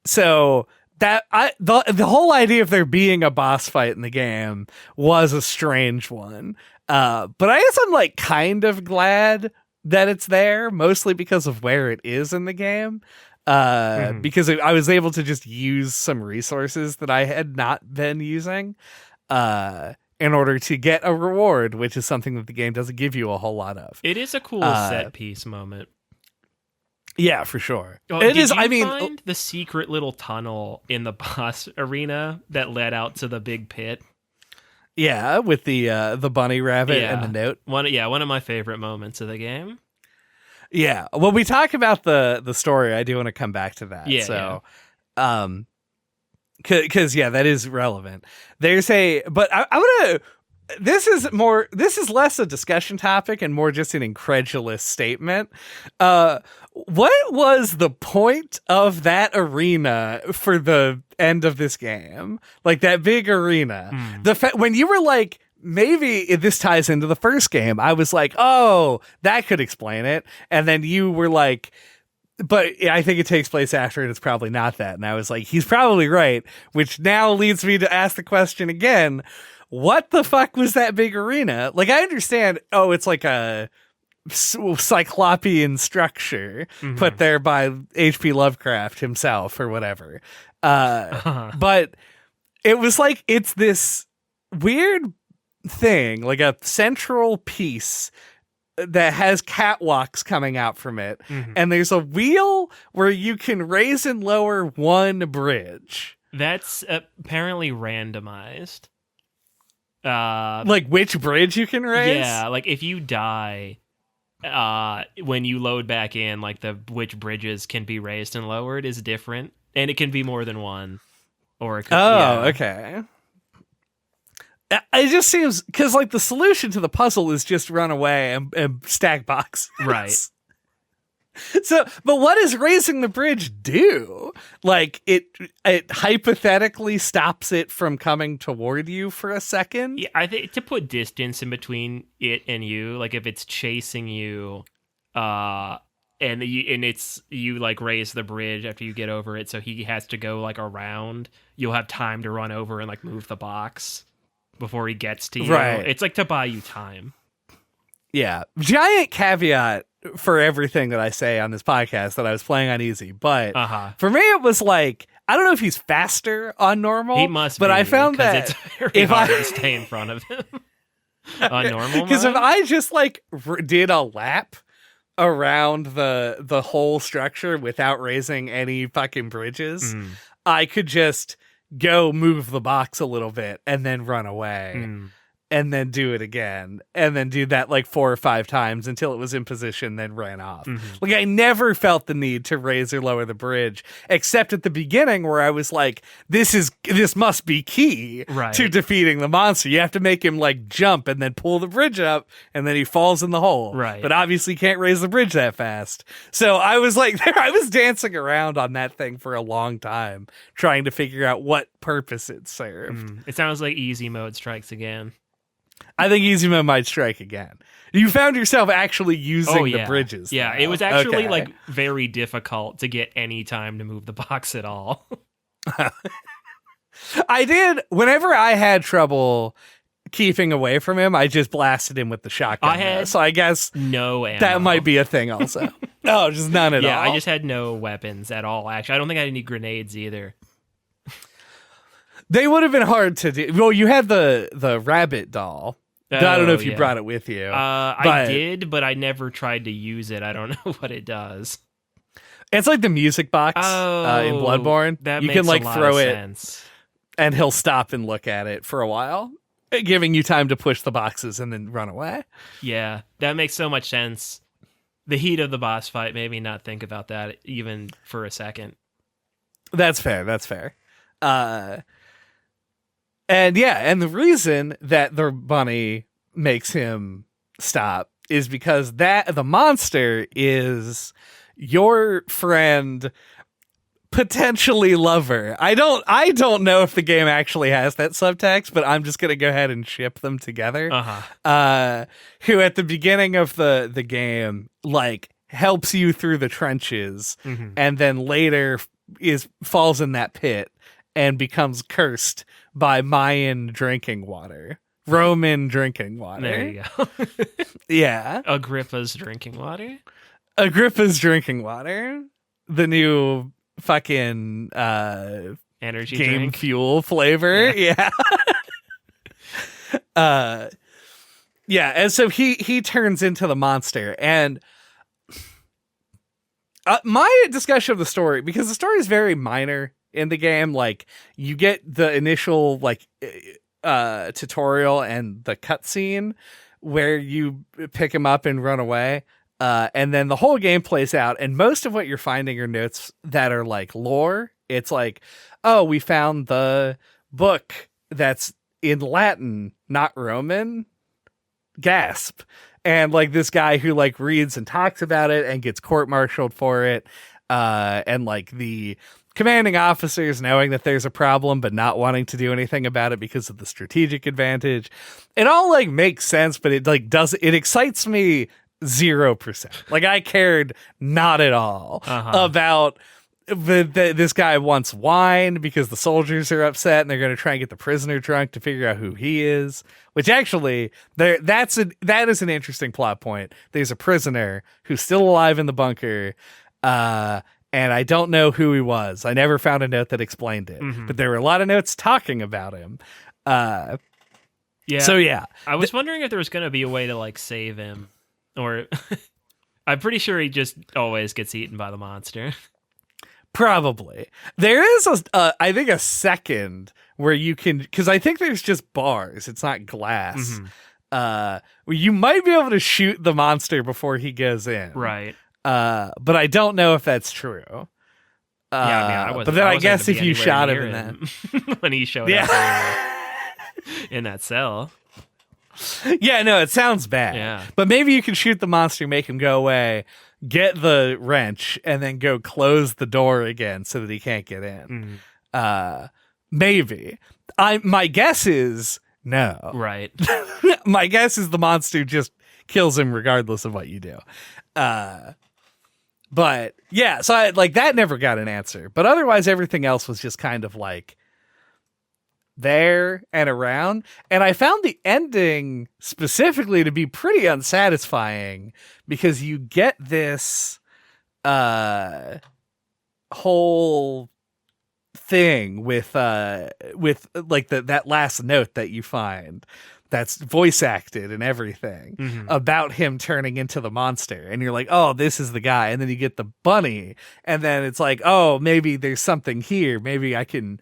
So that the whole idea of there being a boss fight in the game was a strange one. But I guess I'm like kind of glad that it's there, mostly because of where it is in the game. Because I was able to just use some resources that I had not been using in order to get a reward, which is something that the game doesn't give you a whole lot of. It is a cool set piece moment. Yeah, for sure. Oh, it is. I mean, find the secret little tunnel in the boss arena that led out to the big pit. Yeah, with the bunny rabbit and the note. One of my favorite moments of the game. Yeah. When we talk about the story, I do want to come back to that. Yeah. So, because that is relevant. But I want to. This is less a discussion topic and more just an incredulous statement. What was the point of that arena for the end of this game? Like that big arena. When you were like, maybe this ties into the first game, I was like, oh, that could explain it. And then you were like, but I think it takes place after and it's probably not that. And I was like, he's probably right, which now leads me to ask the question again. What the fuck was that big arena? Like, I understand, it's like a cyclopean structure put there by H.P. Lovecraft himself or whatever. But it was like, it's this weird thing, like a central piece that has catwalks coming out from it. And there's a wheel where you can raise and lower one bridge. That's apparently randomized. Like which bridge you can raise? Yeah, like if you die, when you load back in, like which bridges can be raised and lowered is different, and it can be more than one. Or it could, okay. It just seems because like the solution to the puzzle is just run away and stack boxes, right? So, but what does raising the bridge do? Like it hypothetically stops it from coming toward you for a second. Yeah, I think to put distance in between it and you, like if it's chasing you, and it's you like raise the bridge after you get over it, so he has to go like around. You'll have time to run over and like move the box before he gets to you. Right. It's like to buy you time. Yeah. Giant caveat for everything that I say on this podcast that I was playing on easy, but for me it was like, I don't know if he's faster on normal. He must but be, I found that it's very hard to stay in front of him on normal. Because if I just like did a lap around the whole structure without raising any fucking bridges, I could just go move the box a little bit and then run away. And then do it again, and then do that like 4 or 5 times until it was in position, then ran off. Like I never felt the need to raise or lower the bridge, except at the beginning where I was like, this must be key to defeating the monster. You have to make him like jump and then pull the bridge up, and then he falls in the hole. Right. But obviously you can't raise the bridge that fast. So I was like, I was dancing around on that thing for a long time, trying to figure out what purpose it served. It sounds like easy mode strikes again. I think easy mode might strike again. You found yourself actually using the bridges. Yeah, though. it was actually like very difficult to get any time to move the box at all. I did. Whenever I had trouble keeping away from him, I just blasted him with the shotgun. So I guess no ammo. That might be a thing also. No, just none at all. Yeah, I just had no weapons at all. Actually, I don't think I had any grenades either. They would have been hard to do. Well, you had the rabbit doll. I don't know if you brought it with you. I did, but I never tried to use it. I don't know what it does. It's like the music box in Bloodborne. That you makes can like a lot throw of it, sense. and he'll stop and look at it for a while, giving you time to push the boxes and then run away. Yeah, that makes so much sense. The heat of the boss fight made me not think about that even for a second. That's fair. And the reason that the bunny makes him stop is because the monster is your friend potentially lover. I don't know if the game actually has that subtext, but I'm just gonna go ahead and ship them together. Who at the beginning of the game like helps you through the trenches, and then later falls in that pit and becomes cursed by Mayan drinking water. Roman drinking water. There you go. Yeah. Agrippa's drinking water. Agrippa's drinking water. The new fucking energy game drink. fuel flavor. Yeah. Yeah, and so he turns into the monster, and my discussion of the story, because the story is very minor in the game, like you get the initial like tutorial and the cutscene where you pick him up and run away, and then the whole game plays out, and most of what you're finding are notes that are like lore. It's like, oh, we found the book that's in Latin, not Roman. Gasp. And like this guy who like reads and talks about it and gets court-martialed for it, and like the commanding officers knowing that there's a problem but not wanting to do anything about it because of the strategic advantage. It all like makes sense, but it excites me 0%. Like I cared not at all about this guy wants wine because the soldiers are upset and they're going to try and get the prisoner drunk to figure out who he is, which actually that is an interesting plot point. There's a prisoner who's still alive in the bunker, and I don't know who he was. I never found a note that explained it, but there were a lot of notes talking about him. Yeah. So yeah, I was wondering if there was going to be a way to like save him, or I'm pretty sure he just always gets eaten by the monster. Probably. There is I think a second where you can, because I think there's just bars. It's not glass. Where you might be able to shoot the monster before he goes in. Right. But I don't know if that's true. I but then I guess if you shot him in that when he showed up in that cell. Yeah, no, it sounds bad. Yeah. But maybe you can shoot the monster, make him go away, get the wrench, and then go close the door again so that he can't get in. Maybe. My guess is no. Right. My guess is the monster just kills him regardless of what you do. But yeah, so that never got an answer. But otherwise, everything else was just kind of like there and around. And I found the ending specifically to be pretty unsatisfying because you get this whole thing with like that last note that you find that's voice acted and everything about him turning into the monster, and you're like, oh, this is the guy. And then you get the bunny, and then it's like, oh, maybe there's something here, maybe I can.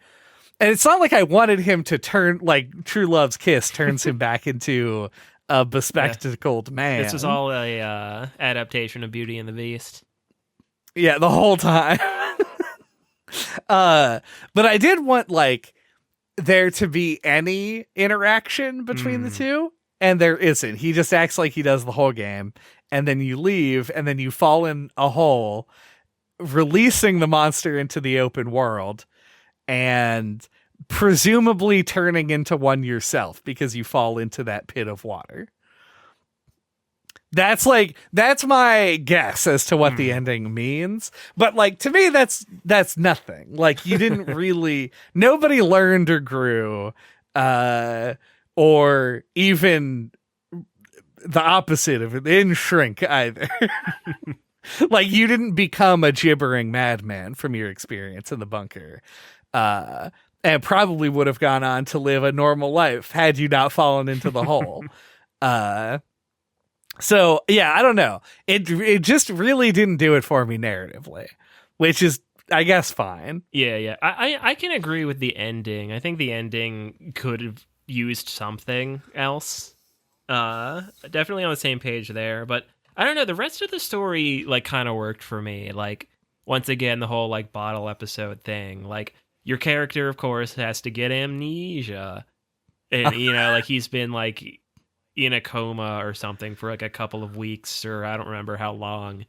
And it's not like I wanted him to turn, like True Love's Kiss turns him back into a bespectacled man. This was all a adaptation of Beauty and the Beast. Yeah, the whole time. But I did want like there to be any interaction between the two, and there isn't. He just acts like he does the whole game, and then you leave, and then you fall in a hole, releasing the monster into the open world, and presumably turning into one yourself because you fall into that pit of water. That's my guess as to what the ending means. But like, to me, that's nothing. Like, you didn't really, nobody learned or grew, or even the opposite of it. They didn't shrink either. Like, you didn't become a gibbering madman from your experience in the bunker. And probably would have gone on to live a normal life had you not fallen into the hole. So yeah, I don't know. It just really didn't do it for me narratively, which is, I guess, fine. Yeah. I can agree with the ending. I think the ending could have used something else. Definitely on the same page there, but I don't know. The rest of the story like kind of worked for me. Like, once again, the whole like bottle episode thing. Like, your character, of course, has to get amnesia, and like he's been like in a coma or something for like a couple of weeks, or I don't remember how long,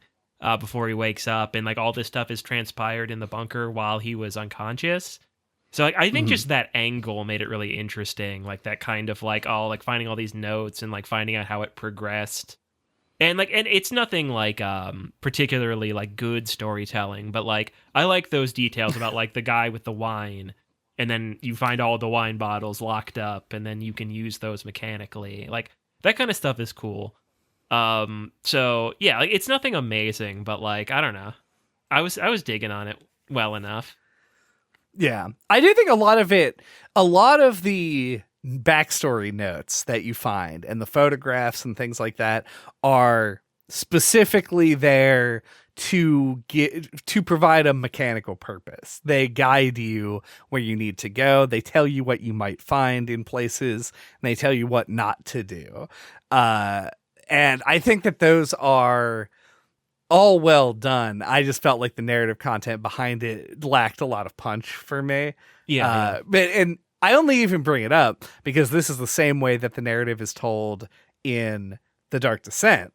before he wakes up, and like all this stuff is transpired in the bunker while he was unconscious. So like I think just that angle made it really interesting, like that kind of like all like finding all these notes and like finding out how it progressed. And it's nothing like particularly like good storytelling, but like I like those details about like the guy with the wine, and then you find all the wine bottles locked up and then you can use those mechanically. Like that kind of stuff is cool. So yeah, like it's nothing amazing, but like I don't know. I was digging on it well enough. Yeah. I do think a lot of the backstory notes that you find and the photographs and things like that are specifically there to provide a mechanical purpose. They guide you where you need to go. They tell you what you might find in places, and they tell you what not to do. And I think that those are all well done. I just felt like the narrative content behind it lacked a lot of punch for me. Yeah. And I only even bring it up because this is the same way that the narrative is told in The Dark Descent,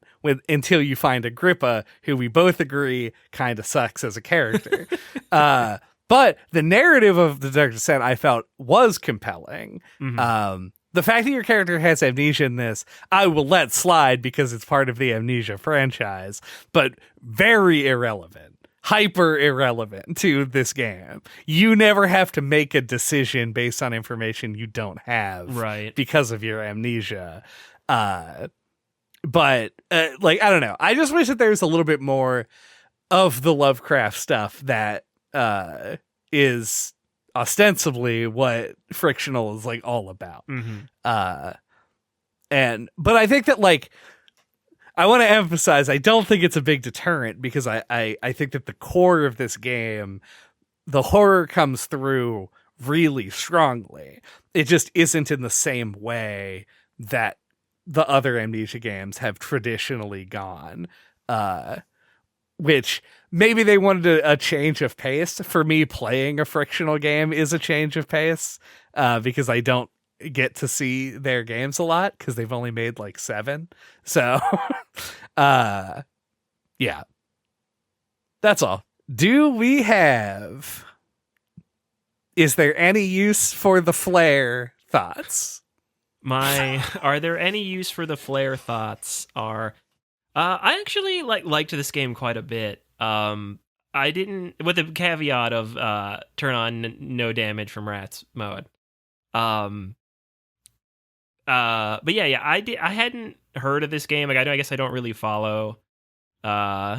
until you find Agrippa, who we both agree kind of sucks as a character. But the narrative of The Dark Descent I felt was compelling. The fact that your character has amnesia in this, I will let slide because it's part of the Amnesia franchise, but very irrelevant, hyper irrelevant to this game. You never have to make a decision based on information you don't have, Right. because of your amnesia. But like, I don't know. I just wish that there was a little bit more of the Lovecraft stuff that is ostensibly what Frictional is like all about. But I think that like I want to emphasize, I don't think it's a big deterrent because I think that the core of this game, the horror comes through really strongly. It just isn't in the same way that the other Amnesia games have traditionally gone. Which maybe they wanted a change of pace. For me, playing a Frictional game is a change of pace because I don't get to see their games a lot because they've only made like 7. So, yeah, that's all. Do we have... Is there any use for the flare thoughts? Are there any use for the flare thoughts are... I actually liked this game quite a bit. I didn't, with the caveat of turn on no damage from rats mode. But yeah, I hadn't heard of this game. Like I guess I don't really follow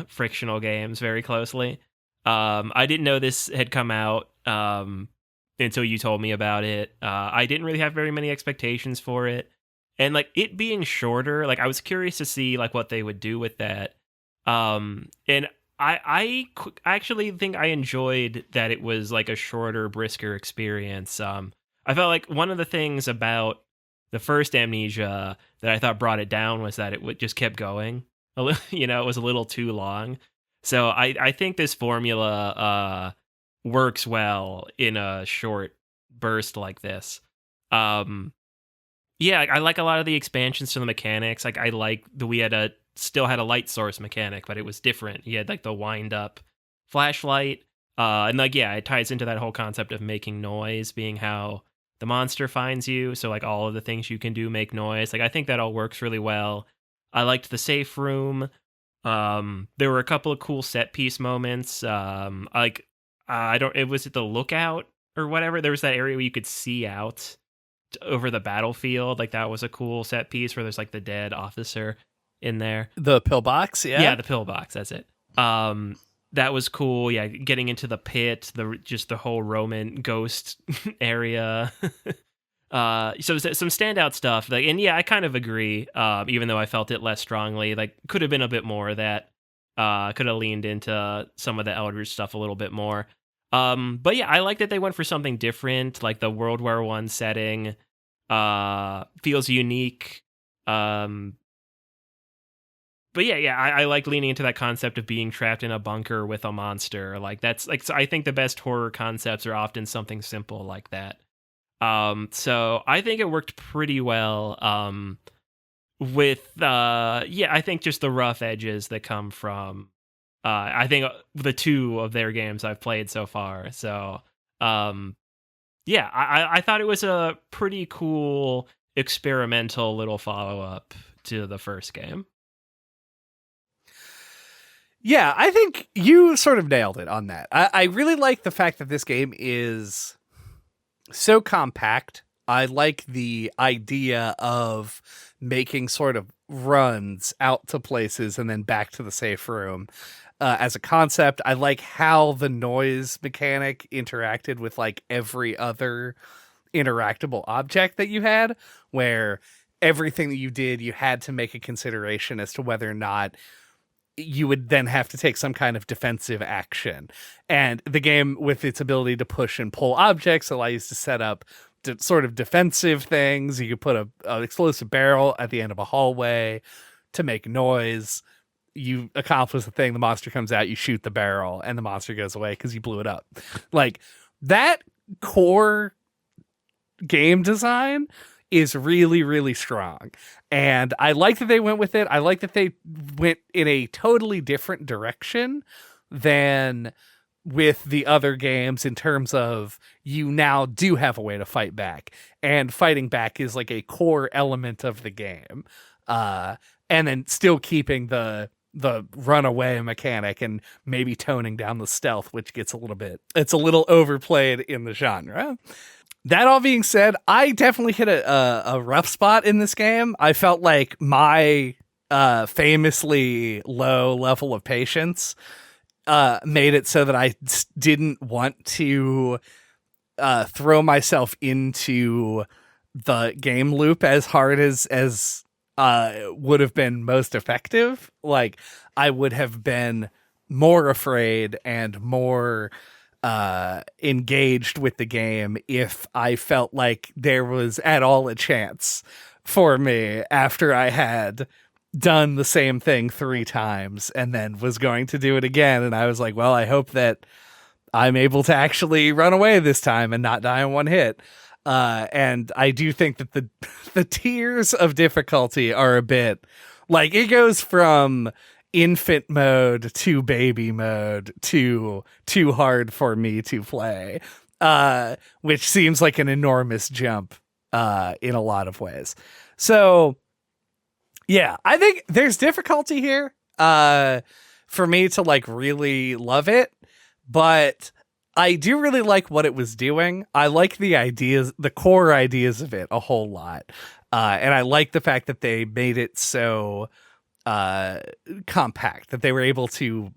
Frictional games very closely. I didn't know this had come out until you told me about it. I didn't really have very many expectations for it. And like it being shorter, like I was curious to see like what they would do with that. And I actually think I enjoyed that it was like a shorter, brisker experience. I felt like one of the things about the first Amnesia that I thought brought it down was that it just kept going. It was a little too long. So I think this formula works well in a short burst like this. Yeah, I like a lot of the expansions to the mechanics. Like I like that we still had a light source mechanic, but it was different. You had like the wind up flashlight. And like, yeah, it ties into that whole concept of making noise being how the monster finds you. So like all of the things you can do make noise. Like I think that all works really well. I liked the safe room. There were a couple of cool set piece moments. It was at the lookout or whatever. There was that area where you could see out over the battlefield. Like that was a cool set piece where there's like the dead officer in there. The pillbox, yeah, the pillbox. That's it. That was cool. Yeah, getting into the pit, the whole Roman ghost area. So some standout stuff. Like, and yeah, I kind of agree. Even though I felt it less strongly, like could have been a bit more of that. Could have leaned into some of the Eldritch stuff a little bit more. But yeah, I like that they went for something different. Like the World War I setting feels unique. But yeah, I like leaning into that concept of being trapped in a bunker with a monster. Like that's like, so I think the best horror concepts are often something simple like that. So I think it worked pretty well. I think just the rough edges that come from I think the two of their games I've played so far. So, yeah, I thought it was a pretty cool experimental little follow-up to the first game. Yeah, I think you sort of nailed it on that. I really like the fact that this game is so compact. I like the idea of making sort of runs out to places and then back to the safe room. As a concept, I like how the noise mechanic interacted with like every other interactable object that you had, where everything that you did, you had to make a consideration as to whether or not you would then have to take some kind of defensive action. And the game, with its ability to push and pull objects, allows you to set up sort of defensive things. You could put an explosive barrel at the end of a hallway to make noise. You accomplish the thing, the monster comes out, you shoot the barrel, and the monster goes away because you blew it up. Like, that core game design is really, really strong. And I like that they went with it. I like that they went in a totally different direction than with the other games, in terms of you now do have a way to fight back. And fighting back is like a core element of the game. And then still keeping the runaway mechanic and maybe toning down the stealth, which gets it's a little overplayed in the genre. That all being said, I definitely hit a rough spot in this game. I felt like my famously low level of patience made it so that I didn't want to throw myself into the game loop as hard as would have been most effective. Like, I would have been more afraid and more engaged with the game if I felt like there was at all a chance for me after I had done the same thing 3 times and then was going to do it again. And I was like, well, I hope that I'm able to actually run away this time and not die in one hit. And I do think that the tiers of difficulty are a bit like, it goes from infant mode to baby mode to too hard for me to play, which seems like an enormous jump in a lot of ways. So yeah, I think there's difficulty here for me to like really love it, but I do really like what it was doing. I like the ideas, the core ideas of it a whole lot. And I like the fact that they made it so compact, that they were able to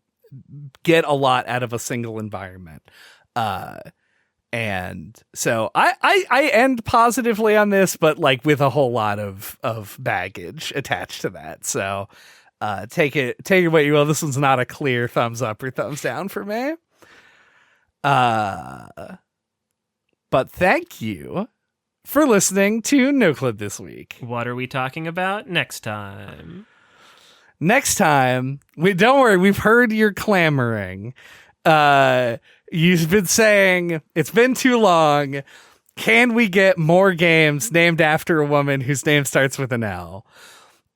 get a lot out of a single environment. And so I end positively on this, but like with a whole lot of baggage attached to that. So take it what you will. This one's not a clear thumbs up or thumbs down for me. But thank you for listening to No Clip this week. What are we talking about next time? Next time, don't worry, we've heard your clamoring. You've been saying, it's been too long. Can we get more games named after a woman whose name starts with an L?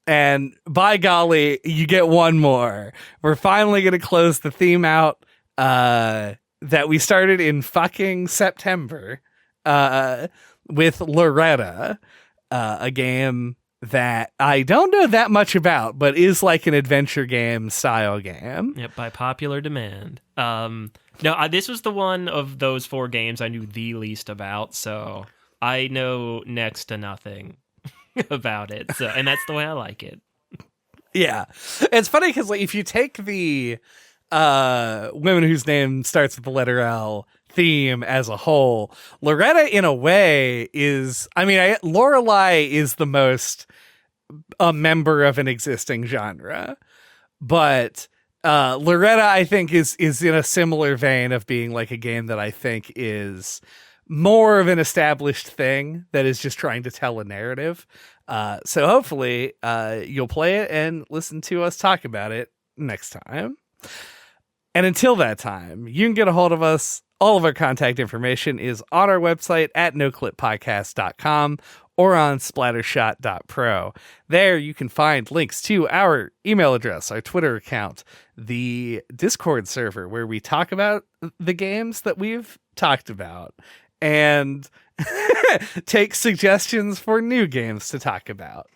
And by golly, you get one more. We're finally going to close the theme out that we started in fucking September with Loretta, a game that I don't know that much about, but is like an adventure game style game. Yep, by popular demand. No, this was the one of those 4 games I knew the least about, so I know next to nothing about it. So, and that's the way I like it. Yeah, it's funny because like if you take the women whose name starts with the letter L theme as a whole, Loretta in a way is, I mean, Lorelei is the most a member of an existing genre, but Loretta I think is in a similar vein of being like a game that I think is more of an established thing that is just trying to tell a narrative. So hopefully you'll play it and listen to us talk about it next time. And until that time, you can get a hold of us. All of our contact information is on our website at noclippodcast.com, or on splattershot.pro. There you can find links to our email address, our Twitter account, the Discord server where we talk about the games that we've talked about, and take suggestions for new games to talk about.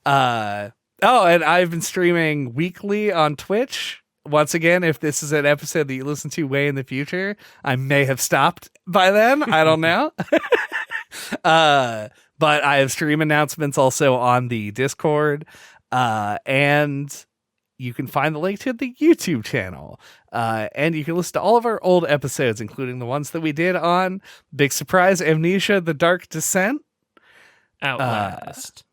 And I've been streaming weekly on Twitch. Once again, if this is an episode that you listen to way in the future, I may have stopped by then. I don't know. But I have stream announcements also on the Discord. And you can find the link to the YouTube channel. And you can listen to all of our old episodes, including the ones that we did on, big surprise, Amnesia, The Dark Descent. Outlast.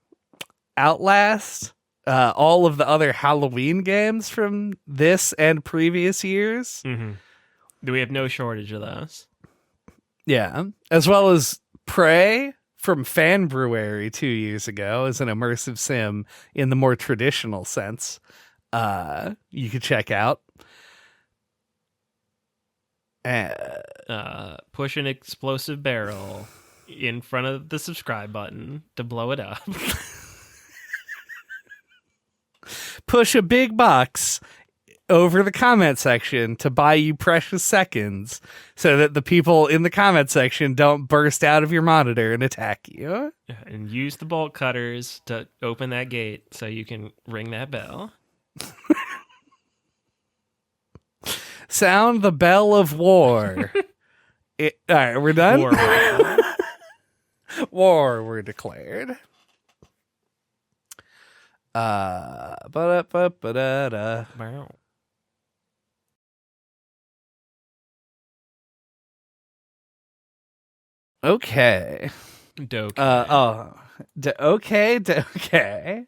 All of the other Halloween games from this and previous years. Mm-hmm. We have no shortage of those. Yeah. As well as Prey from Fan Brewery 2 years ago as an immersive sim in the more traditional sense. You could check out. Push an explosive barrel in front of the subscribe button to blow it up. Push a big box over the comment section to buy you precious seconds so that the people in the comment section don't burst out of your monitor and attack you. And use the bolt cutters to open that gate so you can ring that bell. Sound the bell of war. All right, we're done? War were declared. Ba-da-ba-ba-da-da. Wow. Okay. Doke. Okay.